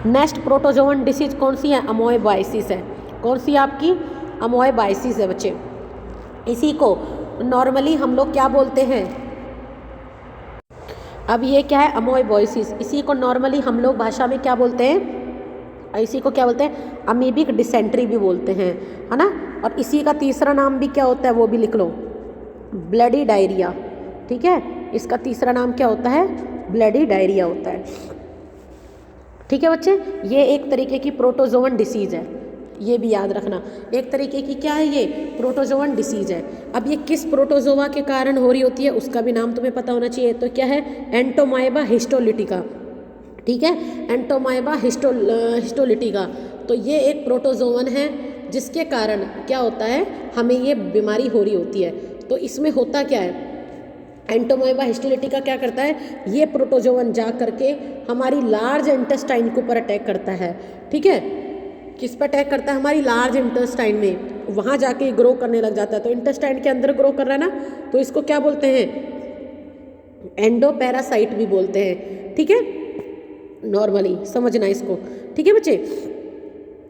नेक्स्ट प्रोटोजोवन डिसीज कौन सी है, अमोएबाइसिस है। कौन सी आपकी, अमोएबाइसिस है बच्चे। इसी को नॉर्मली हम लोग क्या बोलते हैं, अब ये क्या है, अमोएबाइसिस। इसी को नॉर्मली हम लोग भाषा में क्या बोलते हैं, इसी को क्या बोलते हैं, अमीबिक डिसेंट्री भी बोलते हैं, है ना। और इसी का तीसरा नाम भी क्या होता है वो भी लिख लो, ब्लडी डायरिया। ठीक है, इसका तीसरा नाम क्या होता है, ब्लडी डायरिया होता है। ठीक है बच्चे, ये एक तरीके की प्रोटोजोवन डिसीज़ है, ये भी याद रखना, एक तरीके की क्या है ये, प्रोटोजोवन डिसीज़ है। अब ये किस प्रोटोजोवा के कारण हो रही होती है उसका भी नाम तुम्हें पता होना चाहिए, तो क्या है, एंटोमाइबा हिस्टोलिटिका। ठीक है, एंटोमाइबा हिस्टोलिटिका। तो ये एक प्रोटोजोवन है जिसके कारण क्या होता है, हमें ये बीमारी हो रही होती है। तो इसमें होता क्या है, एंटोमाइबा हिस्टोलिटिका क्या करता है, ये प्रोटोजोवन जा करके हमारी लार्ज इंटेस्टाइन के ऊपर अटैक करता है। ठीक है, किस पर अटैक करता है, हमारी लार्ज इंटेस्टाइन में, वहाँ जाके ग्रो करने लग जाता है। तो इंटेस्टाइन के अंदर ग्रो कर रहा है ना, तो इसको क्या बोलते हैं, एंडोपैरासाइट भी बोलते हैं। ठीक है, नॉर्मली समझना इसको। ठीक है बच्चे,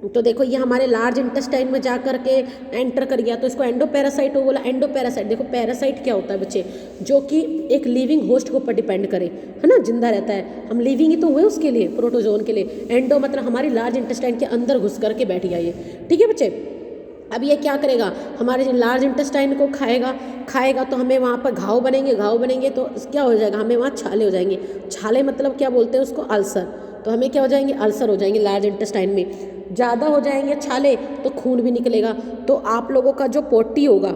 तो देखो ये हमारे लार्ज इंटेस्टाइन में जा करके एंटर कर गया, तो इसको एंडोपैरासाइट हो बोला। एंडोपैरासाइट, देखो पैरासाइट क्या होता है बच्चे, जो कि एक लिविंग होस्ट के ऊपर डिपेंड करे, है ना, जिंदा रहता है, हम लिविंग ही तो हुए उसके लिए, प्रोटोजोन के लिए। एंडो मतलब हमारी लार्ज इंटेस्टाइन के अंदर घुस करके बैठ गया ये। ठीक है बच्चे, अब ये क्या करेगा, हमारे लार्ज इंटेस्टाइन को खाएगा तो हमें वहाँ पर घाव बनेंगे तो क्या हो जाएगा, हमें वहाँ छाले हो जाएंगे। छाले मतलब क्या बोलते हैं उसको, अल्सर। तो हमें क्या हो जाएंगे, अल्सर हो जाएंगे लार्ज इंटेस्टाइन में। ज़्यादा हो जाएंगे छाले तो खून भी निकलेगा। तो आप लोगों का जो पोटी होगा,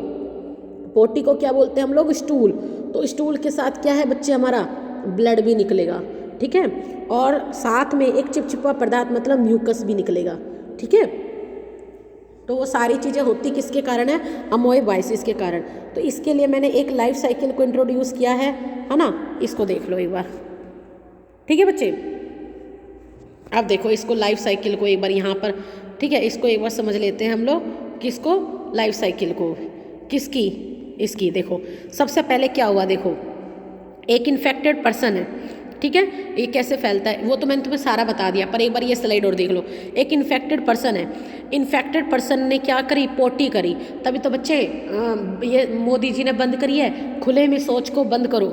पोटी को क्या बोलते हैं हम लोग, स्टूल। तो स्टूल के साथ क्या है बच्चे, हमारा ब्लड भी निकलेगा। ठीक है, और साथ में एक चिपचिपा पदार्थ मतलब म्यूकस भी निकलेगा। ठीक है, तो वो सारी चीज़ें होती किसके कारण है, अमोएबाइसिस के कारण। तो इसके लिए मैंने एक लाइफ साइकिल को इंट्रोड्यूस किया है ना, इसको देख लो एक बार। ठीक है बच्चे, अब देखो इसको लाइफ साइकिल को एक बार यहाँ पर, ठीक है, इसको एक बार समझ लेते हैं हम लोग, किसको, लाइफ साइकिल को, किसकी, इसकी। देखो सबसे पहले क्या हुआ, देखो एक इन्फेक्टेड पर्सन है, ठीक है, ये कैसे फैलता है वो तो मैंने तुम्हें सारा बता दिया, पर एक बार ये स्लाइड और देख लो। एक इन्फेक्टेड पर्सन है, इन्फेक्टेड पर्सन ने क्या करी, पोटी करी। तभी तो बच्चे ये मोदी जी ने बंद करी है, खुले में शौच को बंद करो।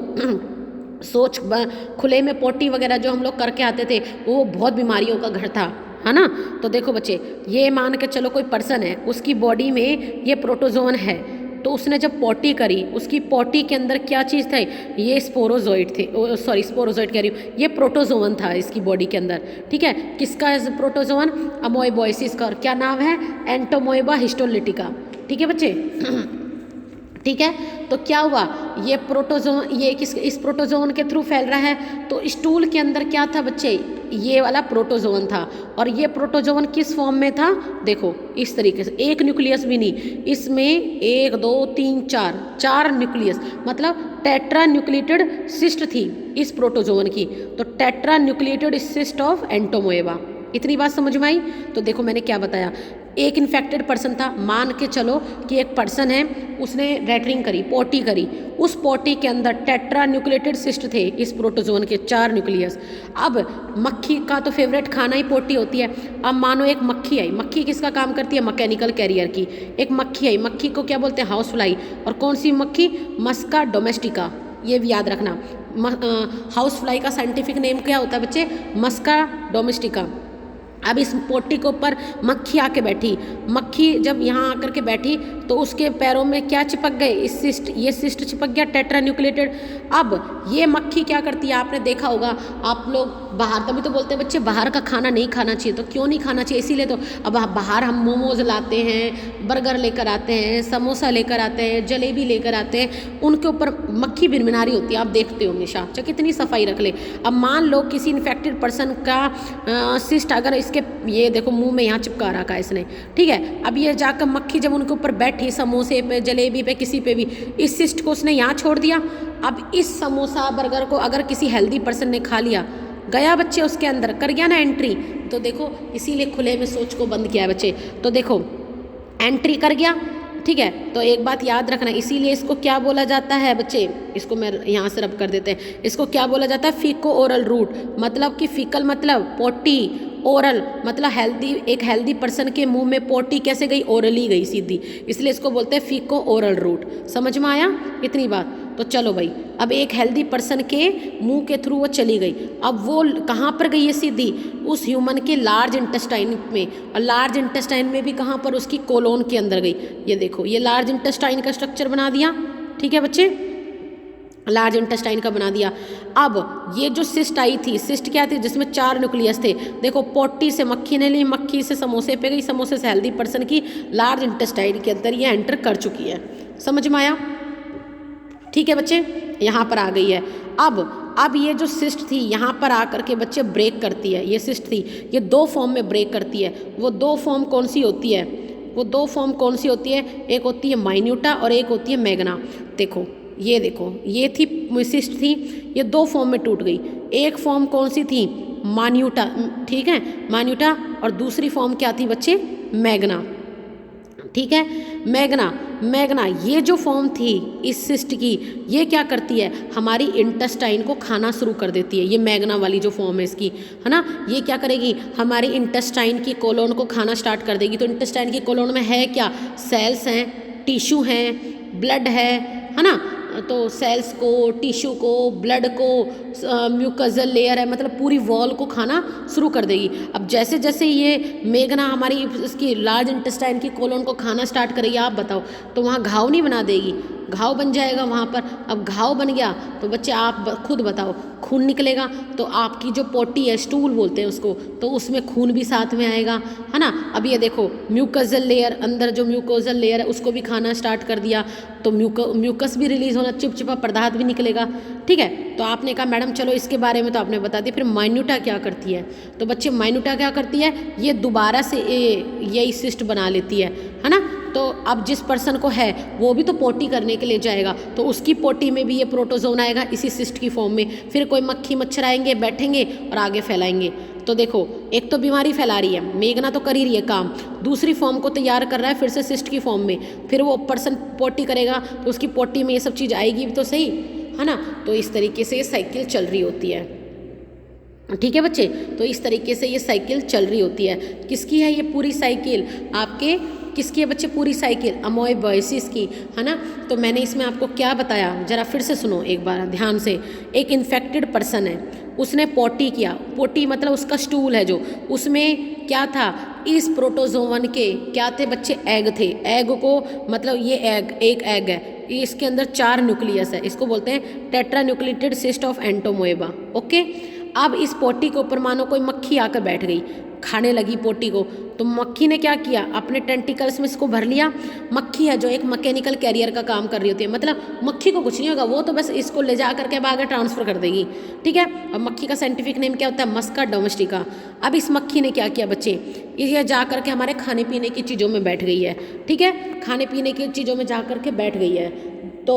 खुले में पोटी वगैरह जो हम लोग करके आते थे वो बहुत बीमारियों का घर था, है ना। तो देखो बच्चे, ये मान के चलो कोई पर्सन है, उसकी बॉडी में ये प्रोटोजोन है, तो उसने जब पोटी करी, उसकी पोटी के अंदर क्या चीज़ था, ये स्पोरोजोइड थे, स्पोरोजोइड कह रही हूँ, ये प्रोटोजोवन था इसकी बॉडी के अंदर। ठीक है, किसका प्रोटोजोवन, अमोएबोइसिस का, और क्या नाम है, एंटोमोएबा हिस्टोलिटिका। ठीक है बच्चे, ठीक है, तो क्या हुआ, ये प्रोटोजोन, ये इस प्रोटोजोन के थ्रू फैल रहा है। तो स्टूल के अंदर क्या था बच्चे, ये वाला प्रोटोजोन था, और ये प्रोटोजोन किस फॉर्म में था, देखो इस तरीके से, एक न्यूक्लियस भी नहीं, इसमें 1 2 3 4 न्यूक्लियस, मतलब टेट्रा न्यूक्लिएटेड सिस्ट थी इस प्रोटोजोन की। तो टेट्रा न्यूक्लिएटेड सिस्ट ऑफ एंटोमोएबा, इतनी बात समझ में आई। तो देखो मैंने क्या बताया, एक इन्फेक्टेड पर्सन था, मान के चलो कि एक पर्सन है, उसने रेटरिंग करी, पोटी करी, उस पोटी के अंदर टेट्रा न्यूक्लिएटेड सिस्ट थे इस प्रोटोजोन के, 4 न्यूक्लियस। अब मक्खी का तो फेवरेट खाना ही पोटी होती है। अब मानो एक मक्खी आई, मक्खी किसका काम करती है, मैकेनिकल कैरियर की। एक मक्खी आई, मक्खी को क्या बोलते हैं, हाउस फ्लाई। और कौन सी मक्खी, मस्का डोमेस्टिका, ये भी याद रखना। हाउस फ्लाई का साइंटिफिक नेम क्या होता है बच्चे, मस्का डोमेस्टिका। अब इस पोटी के ऊपर मक्खी आके बैठी, मक्खी जब यहाँ आकर के बैठी तो उसके पैरों में क्या चिपक गए, इस सिस्ट, ये सिस्ट चिपक गया टेट्रा न्यूक्लिएटेड। अब ये मक्खी क्या करती है, आपने देखा होगा, आप लोग बाहर, तभी तो बोलते हैं बच्चे बाहर का खाना नहीं खाना चाहिए। तो क्यों नहीं खाना चाहिए, इसीलिए तो अब बाहर हम मोमोज लाते हैं, बर्गर लेकर आते हैं, समोसा लेकर आते हैं, जलेबी लेकर आते हैं, उनके ऊपर मक्खी भिनभिना रही होती है, आप देखते हो हमेशा, चाहे कितनी सफाई रख ले। अब मान लो किसी इन्फेक्टेड पर्सन का सिस्ट अगर इसके, ये देखो मुंह में यहाँ चिपका रखा है इसने, ठीक है, अब ये जाकर मक्खी जब उनके ऊपर बैठी, समोसे पे, जलेबी पे, किसी पे भी, इस सिस्ट को उसने यहाँ छोड़ दिया। अब इस समोसा बर्गर को अगर किसी हेल्दी पर्सन ने खा लिया, गया बच्चे उसके अंदर, कर गया ना एंट्री। तो देखो इसीलिए खुले में शौच को बंद किया है बच्चे। तो देखो एंट्री कर गया, ठीक है। तो एक बात याद रखना, इसीलिए इसको क्या बोला जाता है बच्चे, इसको मैं यहाँ से रब कर देते हैं, इसको क्या बोला जाता है, फीको ओरल रूट। मतलब कि फीकल मतलब पोटी, ओरल मतलब हेल्दी, एक हेल्दी पर्सन के मुंह में पोटी कैसे गई, ओरली गई सीधी, इसलिए इसको बोलते हैं फीको ओरल रूट। समझ में आया इतनी बात। तो चलो भाई, अब एक हेल्दी पर्सन के मुंह के थ्रू वो चली गई, अब वो कहाँ पर गई है, सीधी उस ह्यूमन के लार्ज इंटेस्टाइन में, और लार्ज इंटेस्टाइन में भी कहाँ पर, उसकी कोलोन के अंदर गई। ये देखो, ये लार्ज इंटेस्टाइन का स्ट्रक्चर बना दिया, ठीक है बच्चे। लार्ज इंटेस्टाइन का बना दिया। अब ये जो सिस्ट आई थी, सिस्ट क्या थी, जिसमें 4 न्यूक्लियस थे। देखो पोटी से मक्खी ने ली, मक्खी से समोसे पे गई, समोसे से हेल्दी पर्सन की लार्ज इंटेस्टाइन के अंदर ये एंटर कर चुकी है। समझ में आया? ठीक है बच्चे, यहाँ पर आ गई है। अब ये जो सिस्ट थी यहाँ पर आकर के बच्चे ब्रेक करती है। ये सिस्ट थी, ये 2 फॉर्म में ब्रेक करती है। वो 2 फॉर्म कौन सी होती है? वो 2 फॉर्म कौन सी होती है? एक होती है माइन्यूटा और एक होती है मैग्ना। देखो ये थी सिस्ट थी, ये 2 फॉर्म में टूट गई। एक फॉर्म कौन सी थी? मान्यूटा, ठीक है, मान्यूटा। और दूसरी फॉर्म क्या थी बच्चे? मैग्ना। ठीक है, मैग्ना ये जो फॉर्म थी इस सिस्ट की, ये क्या करती है? हमारी इंटेस्टाइन को खाना शुरू कर देती है। ये मैग्ना वाली जो फॉर्म है इसकी, है ना, ये क्या करेगी? हमारी इंटेस्टाइन की कोलोन को खाना स्टार्ट कर देगी। तो इंटेस्टाइन की कोलोन में है क्या? सेल्स हैं, टिश्यू हैं, ब्लड है ना। तो सेल्स को, टिश्यू को, ब्लड को, म्यूकसल लेयर है, मतलब पूरी वॉल को खाना शुरू कर देगी। अब जैसे जैसे ये मैग्ना हमारी इसकी लार्ज इंटेस्टाइन की कोलोन को खाना स्टार्ट करेगी, आप बताओ, तो वहाँ घाव नहीं बना देगी? घाव बन जाएगा वहाँ पर। अब घाव बन गया तो बच्चे आप खुद बताओ, खून निकलेगा तो आपकी जो पोटी है, स्टूल बोलते हैं उसको, तो उसमें खून भी साथ में आएगा, है ना। अब ये देखो म्यूकसल लेयर, अंदर जो म्यूकोजल लेयर है उसको भी खाना स्टार्ट कर दिया, तो म्यूकस भी रिलीज होना, चिपचिपा पदार्थ भी निकलेगा। ठीक है, तो आपने कहा मैडम चलो इसके बारे में तो आपने बता दिया, फिर माइन्यूटा क्या करती है? तो बच्चे माइन्यूटा क्या करती है? ये दोबारा से यही सिस्ट बना लेती है ना। तो अब जिस पर्सन को है वो भी तो पोटी करने के लिए जाएगा, तो उसकी पोटी में भी ये प्रोटोजोन आएगा इसी सिस्ट की फॉर्म में। फिर कोई मक्खी मच्छर आएंगे, बैठेंगे और आगे फैलाएंगे। तो देखो, एक तो बीमारी फैला रही है, मैग्ना तो कर ही रही है काम, दूसरी फॉर्म को तैयार कर रहा है फिर से सिस्ट की फॉर्म में। फिर वो पर्सन पोटी करेगा तो उसकी पोटी में ये सब चीज़ आएगी भी तो सही, है ना। तो इस तरीके से ये साइकिल चल रही होती है। ठीक है बच्चे, तो इस तरीके से ये साइकिल चल रही होती है। किसकी है ये पूरी साइकिल? आपके किसकी है बच्चे पूरी साइकिल? अमोएबियासिस की, है ना। तो मैंने इसमें आपको क्या बताया, जरा फिर से सुनो एक बार ध्यान से। एक इन्फेक्टेड पर्सन है, उसने पोटी किया, पोटी मतलब उसका स्टूल है जो, उसमें क्या था? इस प्रोटोजोवन के क्या थे बच्चे? एग थे। एग को मतलब ये एग, एक एग है, इसके अंदर 4 न्यूक्लियस है, इसको बोलते हैं tetra nucleated cyst of Entamoeba. Okay, अब इस पोटी के ऊपर मानो कोई मक्खी आकर बैठ गई, खाने लगी पोटी को, तो मक्खी ने क्या किया? अपने टेंटिकल्स में इसको भर लिया। मक्खी है जो एक मैकेनिकल कैरियर का काम कर रही होती है, मतलब मक्खी को कुछ नहीं होगा, वो तो बस इसको ले जा करके आगे ट्रांसफ़र कर देगी। ठीक है, और मक्खी का साइंटिफिक नेम क्या होता है? मस्का डोमेस्टिका। अब इस मक्खी ने क्या किया बच्चे? ये जा करके हमारे खाने पीने की चीज़ों में बैठ गई है। ठीक है, खाने पीने की चीज़ों में जा करके बैठ गई है। तो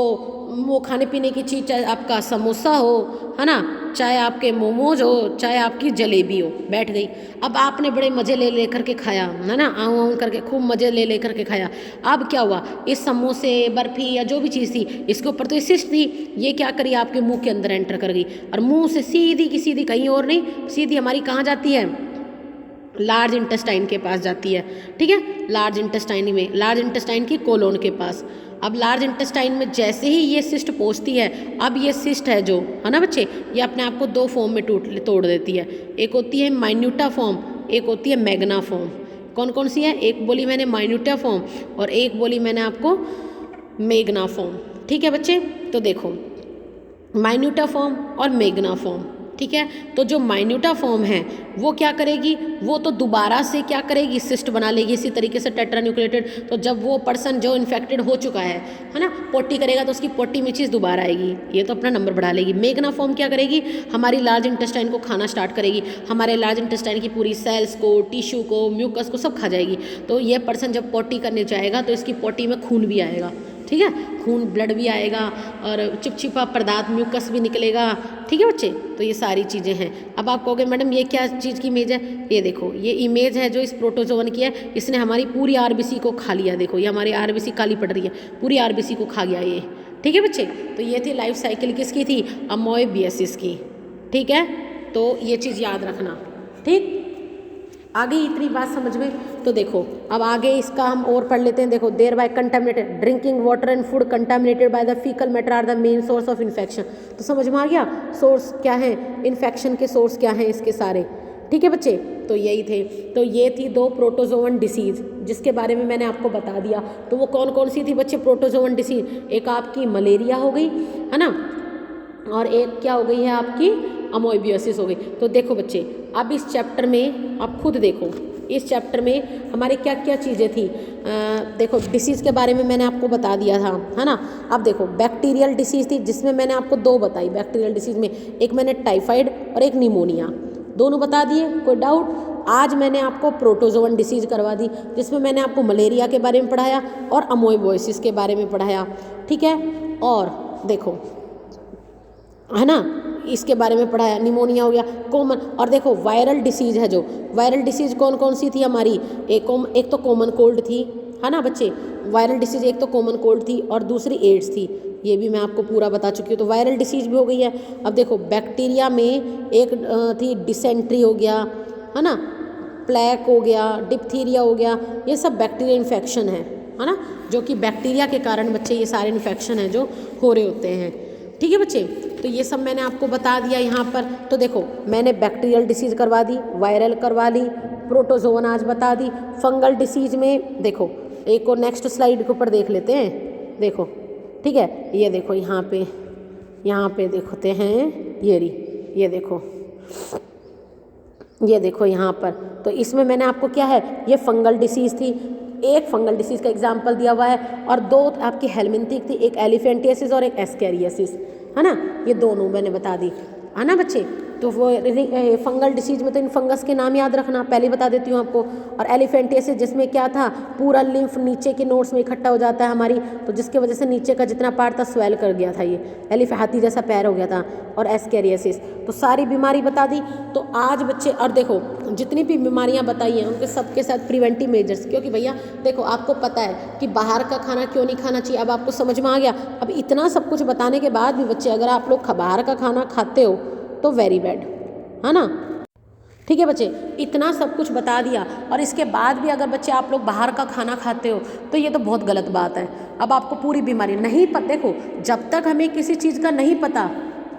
वो खाने पीने की चीज़, चाहे आपका समोसा हो, है ना, चाहे आपके मोमोज हो, चाहे आपकी जलेबी हो, बैठ गई। अब आपने बड़े मज़े ले करके खाया, है ना, आऊँ आऊँ करके खूब मज़े ले करके खाया। अब क्या हुआ? इस समोसे, बर्फ़ी या जो भी चीज़ थी, इसके ऊपर तो ये सिस्ट थी, ये क्या करी? आपके मुंह के अंदर एंटर कर गई, और मुंह से सीधी की सीधी, कहीं और नहीं, सीधी हमारी कहाँ जाती है? लार्ज इंटेस्टाइन के पास जाती है। ठीक है, लार्ज इंटेस्टाइन में, लार्ज इंटेस्टाइन की कोलोन के पास। अब लार्ज इंटेस्टाइन में जैसे ही ये सिस्ट पहुंचती है, अब ये सिस्ट है जो, है ना बच्चे, ये अपने आप को 2 फॉर्म में तोड़ देती है। एक होती है माइन्यूटा फॉर्म, एक होती है मैग्ना फॉर्म। कौन कौन सी है? एक बोली मैंने माइन्यूटा फॉर्म और एक बोली मैंने आपको मैग्ना फॉर्म। ठीक है बच्चे, तो देखो माइन्यूटा फॉर्म और मैग्ना फॉर्म। ठीक है, तो जो माइन्यूटा फॉर्म है वो क्या करेगी? वो तो दोबारा से क्या करेगी? सिस्ट बना लेगी इसी तरीके से टेट्रा न्यूक्लिएटेड। तो जब वो पर्सन जो इन्फेक्टेड हो चुका है ना, पोटी करेगा तो उसकी पोटी में चीज़ दोबारा आएगी, ये तो अपना नंबर बढ़ा लेगी। मैग्ना फॉर्म क्या करेगी? हमारी लार्ज इंटेस्टाइन को खाना स्टार्ट करेगी, हमारे लार्ज इंटेस्टाइन की पूरी सेल्स को, टिश्यू को, म्यूकस को सब खा जाएगी। तो ये पर्सन जब पोटी करने जाएगा तो इसकी पोटी में खून भी आएगा। ठीक है, खून, ब्लड भी आएगा और चिपचिपा पदार्थ, म्यूकस भी निकलेगा। ठीक है बच्चे, तो ये सारी चीज़ें हैं। अब आप कहोगे मैडम ये क्या चीज़ की इमेज है? ये देखो, ये इमेज है जो इस प्रोटोजोवन की है, इसने हमारी पूरी आरबीसी को खा लिया। देखो ये हमारी आरबीसी काली पड़ रही है, पूरी आरबीसी को खा गया ये। ठीक है बच्चे, तो ये थी लाइफ साइकिल किसकी थी? अमोएबियासिस की। ठीक है, तो ये चीज़ याद रखना। ठीक, आगे इतनी बात समझ में। तो देखो अब आगे इसका हम और पढ़ लेते हैं। देखो, thereby contaminated drinking water and food contaminated by the faecal matter are the main source of infection. तो समझ में आ गया सोर्स क्या है, इन्फेक्शन के सोर्स क्या हैं इसके सारे। ठीक है बच्चे, तो यही थे। तो ये थी 2 प्रोटोजोवन डिसीज़ जिसके बारे में मैंने आपको बता दिया। तो वो कौन कौन सी थी बच्चे प्रोटोजोवन डिसीज़? एक आपकी मलेरिया हो गई, है ना, और एक क्या हो गई है आपकी अमोएबियासिस हो गई। तो देखो बच्चे, अब इस चैप्टर में आप खुद देखो, इस चैप्टर में हमारी क्या क्या चीज़ें थी। देखो डिसीज़ के बारे में मैंने आपको बता दिया था, है ना। अब देखो बैक्टीरियल डिसीज़ थी जिसमें मैंने आपको दो बताई बैक्टीरियल डिसीज़ में, एक मैंने टाइफाइड और एक निमोनिया, दोनों बता दिए, कोई डाउट। आज मैंने आपको प्रोटोजोवन डिसीज़ करवा दी जिसमें मैंने आपको मलेरिया के बारे में पढ़ाया और अमोएबियासिस के बारे में पढ़ाया, ठीक है। और देखो, है ना, इसके बारे में पढ़ाया, निमोनिया हो गया कॉमन। और देखो वायरल डिसीज़ है, जो वायरल डिसीज़ कौन कौन सी थी हमारी, एक तो कॉमन कोल्ड थी, है ना बच्चे। वायरल डिसीज़ एक तो कॉमन कोल्ड थी और दूसरी एड्स थी, ये भी मैं आपको पूरा बता चुकी हूँ। तो वायरल डिसीज़ भी हो गई है। अब देखो बैक्टीरिया में एक थी डिसेंट्री हो गया, है ना, प्लेग हो गया, डिप्थीरिया हो गया, ये सब बैक्टीरिया इन्फेक्शन है ना, जो कि बैक्टीरिया के कारण बच्चे ये सारे इन्फेक्शन हैं जो हो रहे होते हैं, ठीक है बच्चे। तो ये सब मैंने आपको बता दिया यहाँ पर। तो देखो मैंने बैक्टीरियल डिसीज़ करवा दी, वायरल करवा ली, प्रोटोजोवन आज बता दी। फंगल डिसीज़ में देखो, एक और नेक्स्ट स्लाइड के ऊपर देख लेते हैं, देखो ठीक है, ये देखो यहाँ पे देखते हैं, ये देखो यहाँ पर। तो इसमें मैंने आपको क्या है, ये फंगल डिसीज़ थी, एक फंगल डिसीज़ का एग्जाम्पल दिया हुआ है, और दो आपकी हेलमिंथिक थी, एक एलिफेंटियासिस और एक एस्केरियासिस, है ना, ये दोनों मैंने बता दी, है ना बच्चे। तो वो फंगल डिसीज़ में तो इन फंगस के नाम याद रखना, पहले बता देती हूँ आपको। और एलिफेंटियासिस जिसमें क्या था, पूरा लिम्फ नीचे के नोड्स में इकट्ठा हो जाता है हमारी, तो जिसके वजह से नीचे का जितना पार्ट था स्वेल कर गया था, ये हाथी जैसा पैर हो गया था। और एस्केरियासिस, तो सारी बीमारी बता दी। तो आज बच्चे, और देखो जितनी भी बीमारियां बताई हैं उनके सबके साथ प्रिवेंटिव मेजर्स, क्योंकि भैया देखो आपको पता है कि बाहर का खाना क्यों नहीं खाना चाहिए, अब आपको समझ में आ गया। अब इतना सब कुछ बताने के बाद भी बच्चे, अगर आप लोग बाहर का खाना खाते हो तो वेरी बैड, है ना, ठीक है बच्चे। इतना सब कुछ बता दिया और इसके बाद भी अगर बच्चे आप लोग बाहर का खाना खाते हो तो ये तो बहुत गलत बात है। अब आपको पूरी बीमारी नहीं पता, देखो जब तक हमें किसी चीज़ का नहीं पता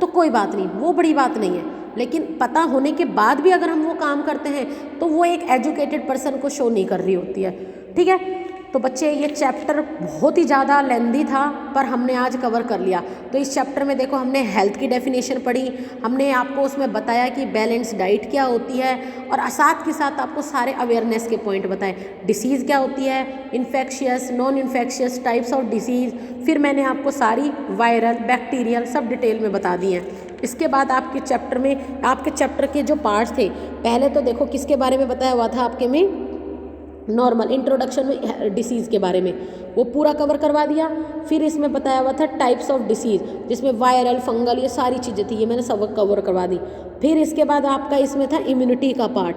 तो कोई बात नहीं, वो बड़ी बात नहीं है, लेकिन पता होने के बाद भी अगर हम वो काम करते हैं तो वो एक एजुकेटेड पर्सन को शो नहीं कर रही होती है, ठीक है। तो बच्चे ये चैप्टर बहुत ही ज़्यादा लेंदी था पर हमने आज कवर कर लिया। तो इस चैप्टर में देखो हमने हेल्थ की डेफिनेशन पढ़ी, हमने आपको उसमें बताया कि बैलेंस डाइट क्या होती है, और साथ के साथ आपको सारे अवेयरनेस के पॉइंट बताए, डिसीज़ क्या होती है, infectious non infectious types of disease, फिर मैंने आपको सारी वायरल बैक्टीरियल सब डिटेल में बता दी हैं। इसके बाद आपके चैप्टर के जो पार्ट्स थे, पहले तो देखो किसके बारे में बताया हुआ था आपके में, नॉर्मल इंट्रोडक्शन में डिसीज़ के बारे में वो पूरा कवर करवा दिया। फिर इसमें बताया हुआ था टाइप्स ऑफ डिसीज़, जिसमें वायरल फंगल ये सारी चीज़ें थी, ये मैंने सब कवर करवा दी। फिर इसके बाद आपका इसमें था इम्यूनिटी का पार्ट,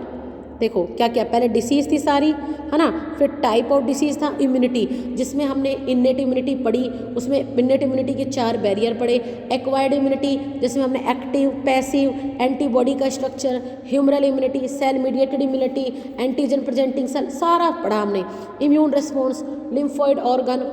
देखो क्या क्या, पहले डिसीज़ थी सारी, है ना, फिर टाइप ऑफ डिसीज़ था इम्यूनिटी, जिसमें हमने इन्नेट इम्यूनिटी पढ़ी, उसमें इन्नेट इम्यूनिटी के 4 बैरियर पढ़े, एक्वायर्ड इम्यूनिटी जिसमें हमने एक्टिव, पैसिव, एंटीबॉडी का structure, humoral immunity, cell mediated immunity, antigen presenting cell, सारा पढ़ा हमने, इम्यून रिस्पॉन्स, लिम्फोइड ऑर्गन,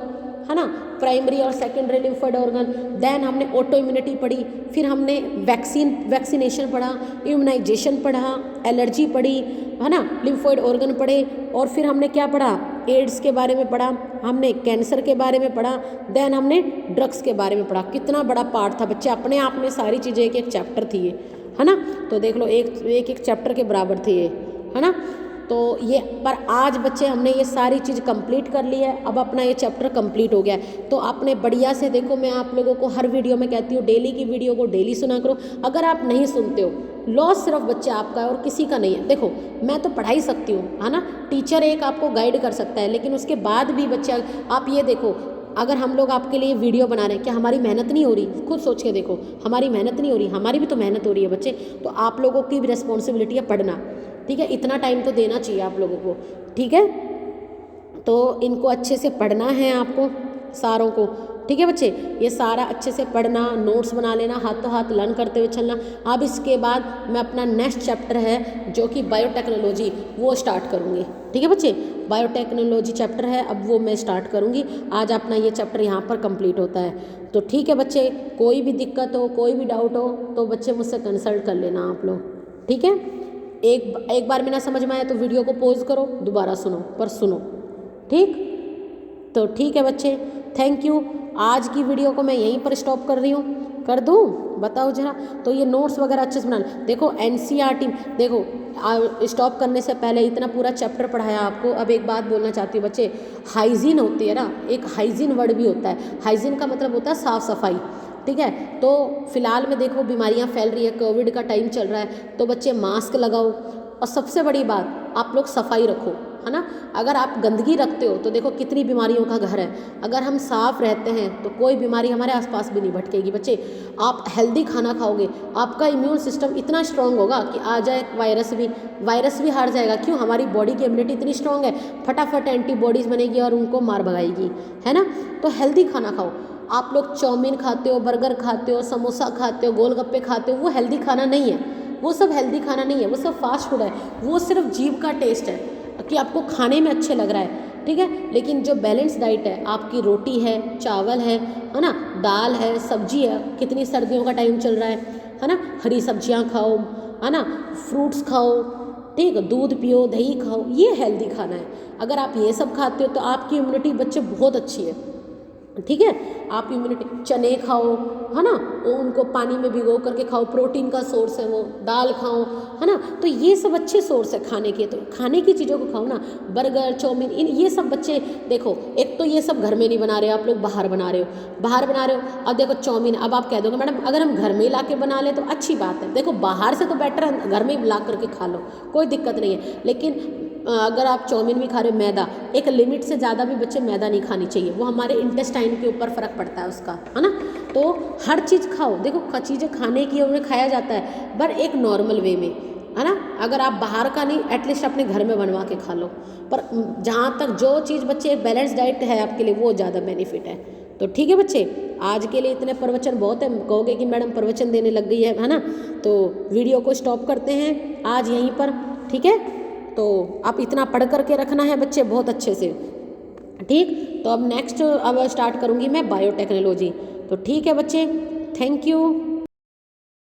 है ना, प्राइमरी और सेकेंडरी लिम्फोइड ऑर्गन, देन हमने ऑटो इम्यूनिटी पढ़ी, फिर हमने वैक्सीनेशन पढ़ा, इम्यूनाइजेशन पढ़ा, एलर्जी पढ़ी, है ना, लिम्फोइड ऑर्गन पढ़े, और फिर हमने क्या पढ़ा, एड्स के बारे में पढ़ा, हमने कैंसर के बारे में पढ़ा, देन हमने ड्रग्स के बारे में पढ़ा। कितना बड़ा पार्ट था बच्चे, अपने आप में सारी चीज़ें एक एक चैप्टर थी ये, है ना। तो देख लो एक चैप्टर के बराबर थे ये, है ना। तो ये पर आज बच्चे हमने ये सारी चीज़ कंप्लीट कर ली है, अब अपना ये चैप्टर कंप्लीट हो गया है। तो आपने बढ़िया से देखो, मैं आप लोगों को हर वीडियो में कहती हूँ डेली की वीडियो को डेली सुना करो। अगर आप नहीं सुनते हो, लॉस सिर्फ बच्चे आपका है और किसी का नहीं है। देखो मैं तो पढ़ा ही सकती हूँ, है ना, टीचर एक आपको गाइड कर सकता है, लेकिन उसके बाद भी बच्चे, आप ये देखो अगर हम लोग आपके लिए वीडियो बना रहे हैं, क्या हमारी मेहनत नहीं हो रही? खुद सोच के देखो, हमारी मेहनत नहीं हो रही? हमारी भी तो मेहनत हो रही है बच्चे। तो आप लोगों की भी रिस्पॉन्सिबिलिटी है पढ़ना, ठीक है, इतना टाइम तो देना चाहिए आप लोगों को, ठीक है। तो इनको अच्छे से पढ़ना है आपको सारों को, ठीक है बच्चे, ये सारा अच्छे से पढ़ना, नोट्स बना लेना, हाथों हाथ लर्न करते हुए चलना। अब इसके बाद मैं अपना नेक्स्ट चैप्टर है जो कि बायोटेक्नोलॉजी, वो स्टार्ट करूँगी, ठीक है बच्चे, बायोटेक्नोलॉजी चैप्टर है, अब वो मैं स्टार्ट करूँगी। आज अपना ये चैप्टर यहाँ पर कंप्लीट होता है। तो ठीक है बच्चे, कोई भी दिक्कत हो, कोई भी डाउट हो तो बच्चे मुझसे कंसल्ट कर लेना आप लोग, ठीक है। एक बार में ना समझ में आया तो वीडियो को पॉज करो, दोबारा सुनो, पर सुनो, ठीक। तो ठीक है बच्चे, थैंक यू। आज की वीडियो को मैं यहीं पर स्टॉप कर रही हूँ। कर दूँ, बताओ जरा। तो ये नोट्स वगैरह अच्छे से बनाना। देखो एनसीईआरटी, देखो स्टॉप करने से पहले इतना पूरा चैप्टर पढ़ाया आपको। अब एक बात बोलना चाहती हूँ बच्चे, हाइजीन होती है ना, एक हाइजीन वर्ड भी होता है। हाइजीन का मतलब होता है साफ़ सफाई, ठीक है। तो फिलहाल में देखो बीमारियां फैल रही है, कोविड का टाइम चल रहा है, तो बच्चे मास्क लगाओ। और सबसे बड़ी बात, आप लोग सफाई रखो, है ना। अगर आप गंदगी रखते हो तो देखो कितनी बीमारियों का घर है। अगर हम साफ रहते हैं तो कोई बीमारी हमारे आसपास भी नहीं भटकेगी। बच्चे आप हेल्दी खाना खाओगे, आपका इम्यून सिस्टम इतना स्ट्रांग होगा कि आ जाए वायरस भी हार जाएगा। क्यों? हमारी बॉडी की इम्यूनिटी इतनी स्ट्रांग है, फटाफट एंटीबॉडीज़ बनेगी और उनको मार भगाएगी, है ना। तो हेल्दी खाना खाओ। आप लोग चाउमीन खाते हो, बर्गर खाते हो, समोसा खाते हो, गोलगप्पे खाते हो, वो हेल्दी खाना नहीं है। वो सब हेल्दी खाना नहीं है, वो सब फास्ट फूड है। वो सिर्फ जीभ का टेस्ट है कि आपको खाने में अच्छे लग रहा है, ठीक है। लेकिन जो बैलेंस डाइट है, आपकी रोटी है, चावल है ना, दाल है, सब्जी है। कितनी सर्दियों का टाइम चल रहा है ना। हरी सब्जियां खाओ, है ना, फ्रूट्स खाओ, ठीक है, दूध पियो, दही खाओ, ये हेल्दी खाना है। अगर आप ये सब खाते हो तो आपकी इम्यूनिटी बच्चे बहुत अच्छी है, ठीक है। आप इम्यूनिटी, चने खाओ, है ना, उनको पानी में भिगो करके खाओ, प्रोटीन का सोर्स है वो। दाल खाओ, है ना। तो ये सब अच्छे सोर्स है खाने के, तो खाने की चीज़ों को खाओ ना। बर्गर, चाउमीन, इन ये सब बच्चे देखो, एक तो ये सब घर में नहीं बना रहे हो आप लोग, बाहर बना रहे हो। अब देखो चाउमीन, अब आप कह दोगे मैडम अगर हम घर में ही ला के बना ले तो अच्छी बात है। देखो बाहर से तो बेटर है घर में ही ला करके खा लो, कोई दिक्कत नहीं है। लेकिन अगर आप चाउमीन भी खा रहे हो, मैदा, एक लिमिट से ज़्यादा भी बच्चे मैदा नहीं खानी चाहिए, वो हमारे इंटेस्टाइन के ऊपर फ़र्क पड़ता है उसका, है ना। तो हर चीज़ खाओ, देखो चीज़ें खाने की उन्हें खाया जाता है, पर एक नॉर्मल वे में, है ना। अगर आप बाहर का नहीं, एटलीस्ट अपने घर में बनवा के खा लो। पर जहाँ तक जो चीज़ बच्चे एक बैलेंस डाइट है आपके लिए, वो ज़्यादा बेनिफिट है। तो ठीक है बच्चे, आज के लिए इतने प्रवचन बहुत है। कहोगे कि मैडम प्रवचन देने लग गई है ना, तो वीडियो को स्टॉप करते हैं आज यहीं पर, ठीक है। तो आप इतना पढ़ करके रखना है बच्चे बहुत अच्छे से, ठीक। तो अब नेक्स्ट अब स्टार्ट करूँगी मैं बायोटेक्नोलॉजी। तो ठीक है बच्चे, थैंक यू।